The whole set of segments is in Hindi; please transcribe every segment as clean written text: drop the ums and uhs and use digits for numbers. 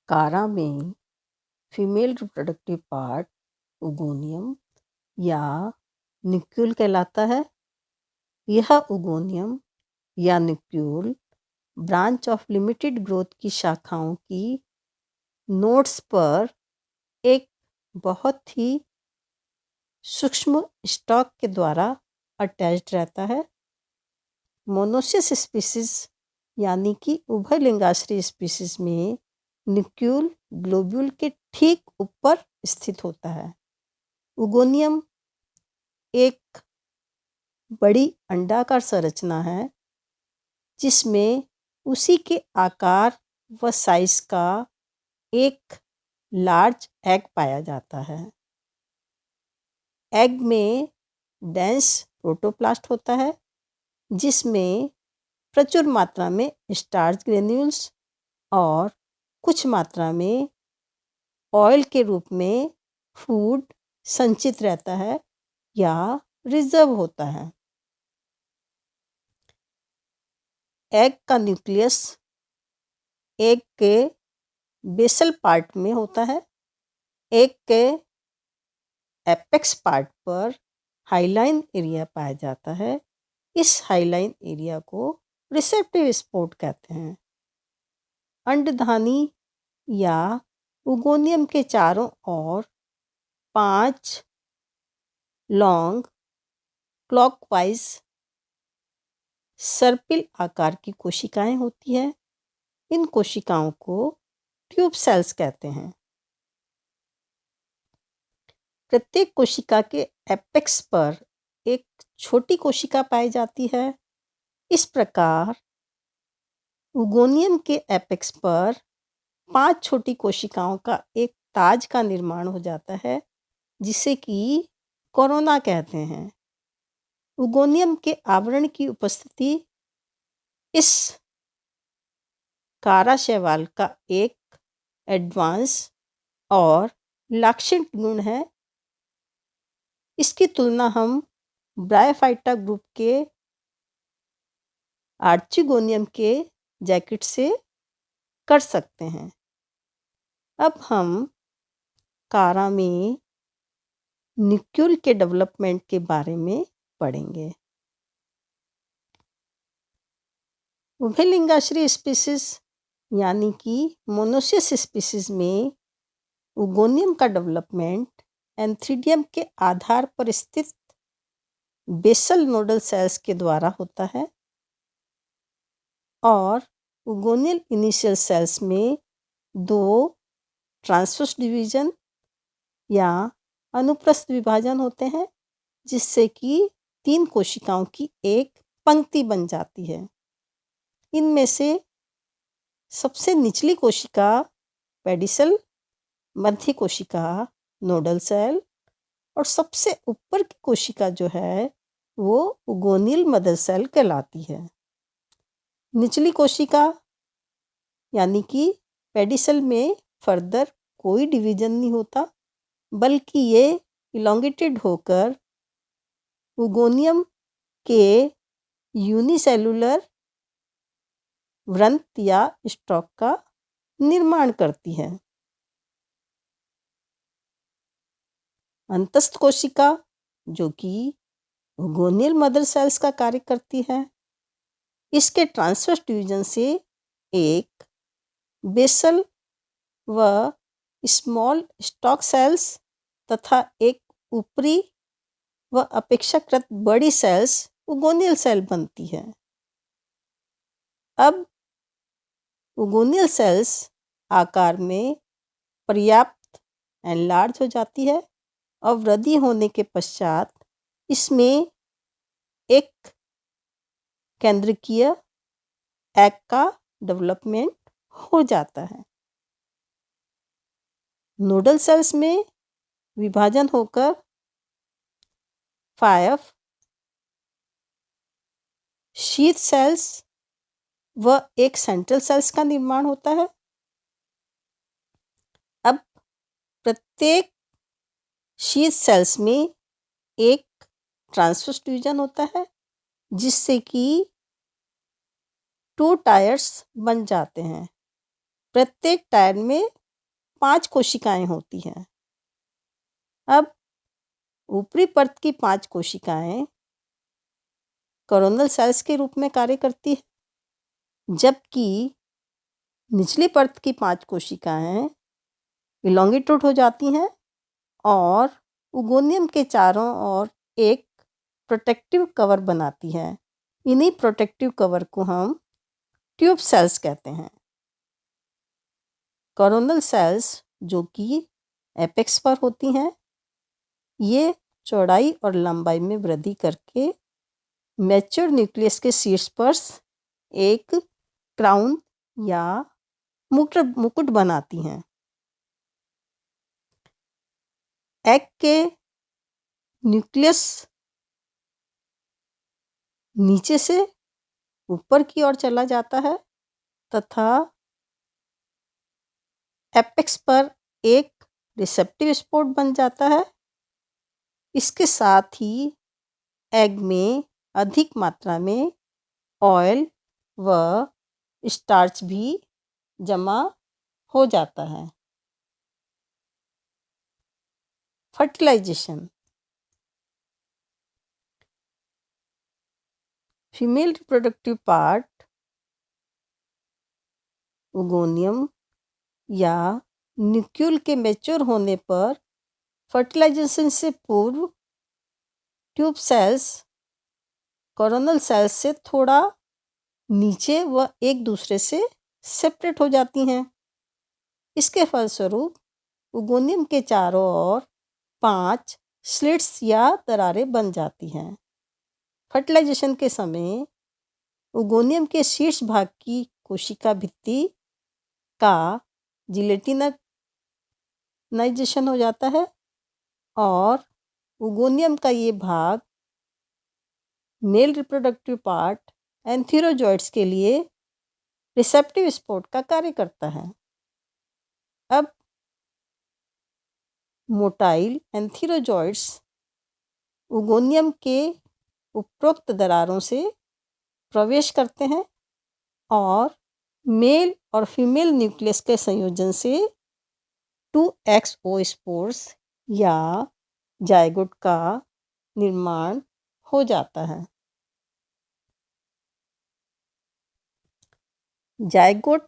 कारा में फीमेल रिप्रोडक्टिव पार्ट ओगोनियम या न्यूक्यूल कहलाता है। यह ओगोनियम या nucule branch of limited growth की शाखाओं की नोड्स पर एक बहुत ही सूक्ष्म स्टॉक के द्वारा अटैच्ड रहता है। मोनोसिस स्पीसीज यानी कि उभयलिंगाश्रयी स्पीसीज में न्यूक्यूल ग्लोब्यूल के ठीक ऊपर स्थित होता है। ओगोनियम एक बड़ी अंडाकार संरचना है जिसमें उसी के आकार व साइज का एक लार्ज एग पाया जाता है। एग में डेंस प्रोटोप्लास्ट होता है जिसमें प्रचुर मात्रा में स्टार्च ग्रेन्यूल्स और कुछ मात्रा में ऑयल के रूप में फूड संचित रहता है या रिजर्व होता है। एग का न्यूक्लियस एग के बेसल पार्ट में होता है। एग के एपेक्स पार्ट पर हाइलाइन एरिया पाया जाता है। इस हाइलाइन एरिया को रिसेप्टिव स्पोर्ट कहते हैं। अंडधानी या ओगोनियम के चारों ओर 5 लॉन्ग क्लॉकवाइज सर्पिल आकार की कोशिकाएं होती हैं। इन कोशिकाओं को ट्यूब सेल्स कहते हैं। प्रत्येक कोशिका के एपेक्स पर एक छोटी कोशिका पाई जाती है। इस प्रकार ओगोनियम के एपेक्स पर 5 छोटी कोशिकाओं का एक ताज का निर्माण हो जाता है जिसे कि कोरोना कहते हैं। ओगोनियम के आवरण की उपस्थिति इस कारा शैवाल का एक एडवांस और लाक्षणिक गुण है। इसकी तुलना हम ब्रायोफाइटा ग्रुप के आर्चिगोनियम के जैकेट से कर सकते हैं। अब हम कारा में न्यूक्यूल के डेवलपमेंट के बारे में पढ़ेंगे। उभयलिंगाश्रयी स्पीसीज यानी कि मोनोसिस स्पीसीज में ओगोनियम का डेवलपमेंट एंथ्रीडियम के आधार पर स्थित बेसल नोडल सेल्स के द्वारा होता है और ओगोनियल इनिशियल सेल्स में 2 ट्रांसवर्स डिवीजन या अनुप्रस्थ विभाजन होते हैं जिससे कि 3 कोशिकाओं की एक पंक्ति बन जाती है। इनमें से सबसे निचली कोशिका पेडिसल, मध्य कोशिका नोडल सेल और सबसे ऊपर की कोशिका जो है वो ओगोनियल मदर सेल कहलाती है। निचली कोशिका यानी कि पेडिसल में फर्दर कोई डिवीजन नहीं होता बल्कि ये इलोंगेटेड होकर ओगोनियम के यूनिसेलुलर वृंत या स्टॉक का निर्माण करती है। अंतस्थ कोशिका जो कि ओगोनियल मदर सेल्स का कार्य करती है, इसके ट्रांसवर्स डिवीजन से एक बेसल व स्मॉल स्टॉक सेल्स तथा एक ऊपरी व अपेक्षाकृत बड़ी सेल्स ओगोनियल सेल बनती है। अब ओगोनियल सेल्स आकार में पर्याप्त एनलार्ज हो जाती है और वृद्धि होने के पश्चात इसमें एक केंद्रकीय एग का डेवलपमेंट हो जाता है। नोडल सेल्स में विभाजन होकर 5 शीथ सेल्स व एक सेंट्रल सेल्स का निर्माण होता है। अब प्रत्येक शीथ सेल्स में एक ट्रांसवर्स डिवीजन होता है जिससे कि 2 टायर्स बन जाते हैं। प्रत्येक टायर में 5 कोशिकाएं होती हैं। अब ऊपरी परत की 5 कोशिकाएं कोरोनल सेल्स के रूप में कार्य करती है, जबकि निचली परत की 5 कोशिकाएं इलोंगेटेड हो जाती हैं और उगोनियम के चारों ओर एक प्रोटेक्टिव कवर बनाती है। इन्हीं प्रोटेक्टिव कवर को हम ट्यूब सेल्स कहते हैं। कोरोनल सेल्स जो कि एपेक्स पर होती हैं, ये चौड़ाई और लंबाई में वृद्धि करके मैच्योर न्यूक्लियस के शीर्ष पर एक क्राउन या मुकुट बनाती हैं। एग के न्यूक्लियस नीचे से ऊपर की ओर चला जाता है तथा एपेक्स पर एक रिसेप्टिव स्पॉट बन जाता है। इसके साथ ही एग में अधिक मात्रा में ऑयल व स्टार्च भी जमा हो जाता है। Fertilization. Female reproductive part oogonium या न्यूक्यूल के मैच्योर होने पर फर्टिलाइजेशन से पूर्व ट्यूब सेल्स कोरोनल सेल्स से थोड़ा नीचे व एक दूसरे से सेपरेट हो जाती हैं। इसके फलस्वरूप उगोनियम के चारों ओर 5 स्लिट्स या दरारें बन जाती हैं। फर्टिलाइजेशन के समय उगोनियम के शीर्ष भाग की कोशिका भित्ति का जिलेटिनाइजेशन हो जाता है और उगोनियम का ये भाग मेल रिप्रोडक्टिव पार्ट एंथीरोजॉइड्स के लिए रिसेप्टिव स्पॉट का कार्य करता है। अब मोटाइल एंथीरोजॉइड्स उगोनियम के उपरोक्त दरारों से प्रवेश करते हैं और मेल और फीमेल न्यूक्लियस के संयोजन से 2x ओस्पोर्स या जायगोट का निर्माण हो जाता है। जायगोट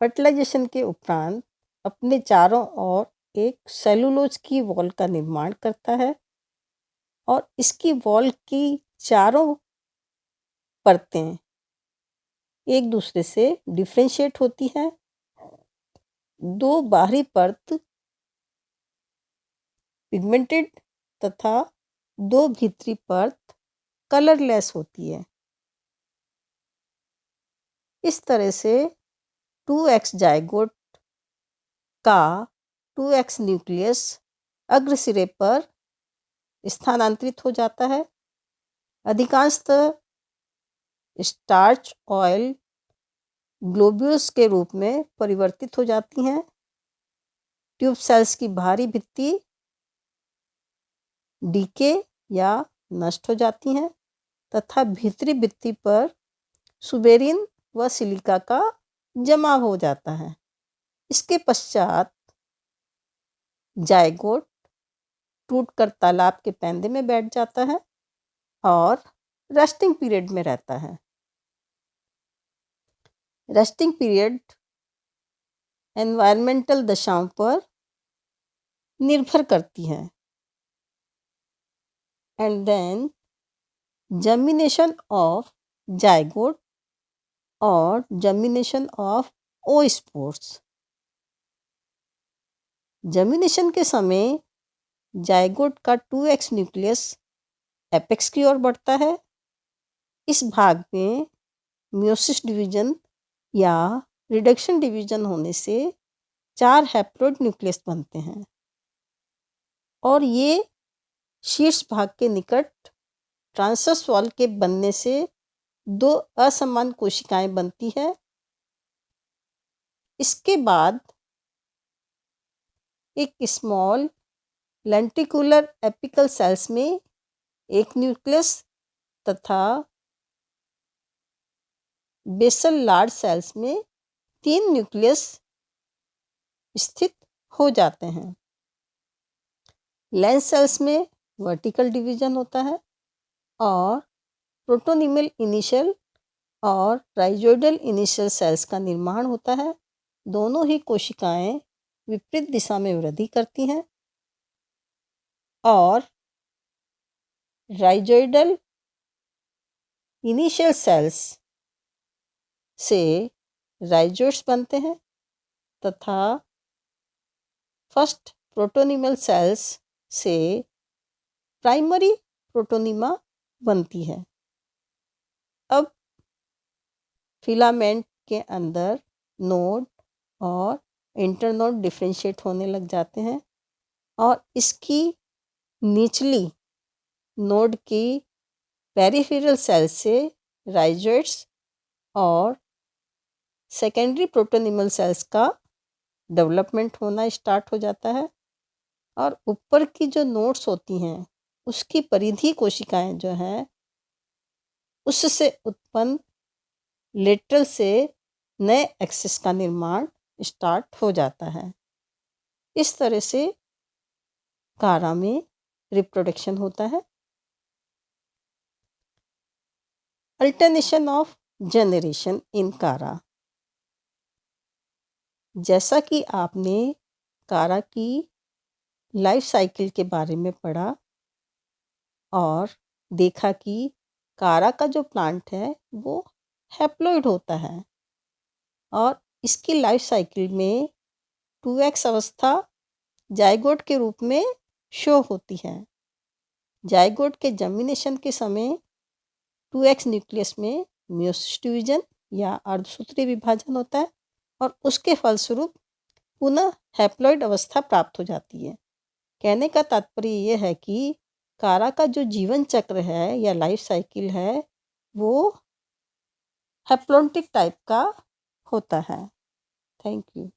फर्टिलाइजेशन के उपरांत अपने चारों ओर एक सेलुलोज की वॉल का निर्माण करता है और इसकी वॉल की चारों परतें एक दूसरे से डिफ्रेंशिएट होती हैं। 2 बाहरी परत पिगमेंटेड तथा 2 भीतरी परत कलरलेस होती है। इस तरह से 2x जायगोट का 2x न्यूक्लियस अग्रसिरे पर स्थानांतरित हो जाता है। अधिकांशतः स्टार्च ऑयल ग्लोब्यूल्स के रूप में परिवर्तित हो जाती हैं। ट्यूब सेल्स की बाहरी भित्ति डीके या नष्ट हो जाती हैं तथा भीतरी भित्ति पर सुबेरिन व सिलिका का जमाव हो जाता है। इसके पश्चात जायगोट टूटकर तालाब के पैंदे में बैठ जाता है और रेस्टिंग पीरियड में रहता है। रेस्टिंग पीरियड एनवायरमेंटल दशाओं पर निर्भर करती है। And then germination of zygote और जर्मिनेशन ऑफ ओस्पोर्स। जर्मिनेशन के समय जायगोट का 2x न्यूक्लियस एपेक्स की ओर बढ़ता है। इस भाग में मियोसिस डिवीजन या रिडक्शन डिवीजन होने से 4 हैप्लोइड न्यूक्लियस बनते हैं और ये शीर्ष भाग के निकट ट्रांसवर्स वॉल के बनने से 2 असमान कोशिकाएं बनती है। इसके बाद एक स्मॉल लेंटिकुलर एपिकल सेल्स में एक न्यूक्लियस तथा बेसल लार्ज सेल्स में 3 न्यूक्लियस स्थित हो जाते हैं। लेंस सेल्स में वर्टिकल डिवीजन होता है और प्रोटोनिमल इनिशियल और राइजोइडल इनिशियल सेल्स का निर्माण होता है। दोनों ही कोशिकाएं विपरीत दिशा में वृद्धि करती हैं और राइजोइडल इनिशियल सेल्स से राइजोइड्स बनते हैं तथा फर्स्ट प्रोटोनिमल सेल्स से प्राइमरी प्रोटोनिमा बनती है। अब फिलामेंट के अंदर नोड और इंटरनोड डिफ्रेंशिएट होने लग जाते हैं और इसकी निचली नोड की पेरिफेरल सेल से राइजोइड्स और सेकेंडरी प्रोटोनिमल सेल्स का डेवलपमेंट होना स्टार्ट हो जाता है और ऊपर की जो नोड्स होती हैं उसकी परिधीय कोशिकाएं जो हैं उससे उत्पन्न लेटरल से नए एक्सिस का निर्माण स्टार्ट हो जाता है। इस तरह से कारा में रिप्रोडक्शन होता है। अल्टरनेशन ऑफ जनरेशन इन कारा। जैसा कि आपने कारा की लाइफ साइकिल के बारे में पढ़ा और देखा कि कारा का जो प्लांट है वो हैप्लॉइड होता है और इसकी लाइफ साइकिल में 2x अवस्था जाइगोट के रूप में शो होती है। जाइगोट के जर्मिनेशन के समय 2x न्यूक्लियस में मेयोसिस डिवीजन या अर्धसूत्रीय विभाजन होता है और उसके फलस्वरूप पुनः हैप्लॉइड अवस्था प्राप्त हो जाती है। कहने का तात्पर्य यह है कि कारा का जो जीवन चक्र है या लाइफ साइकिल है वो हैप्लॉन्टिक टाइप का होता है। Thank you.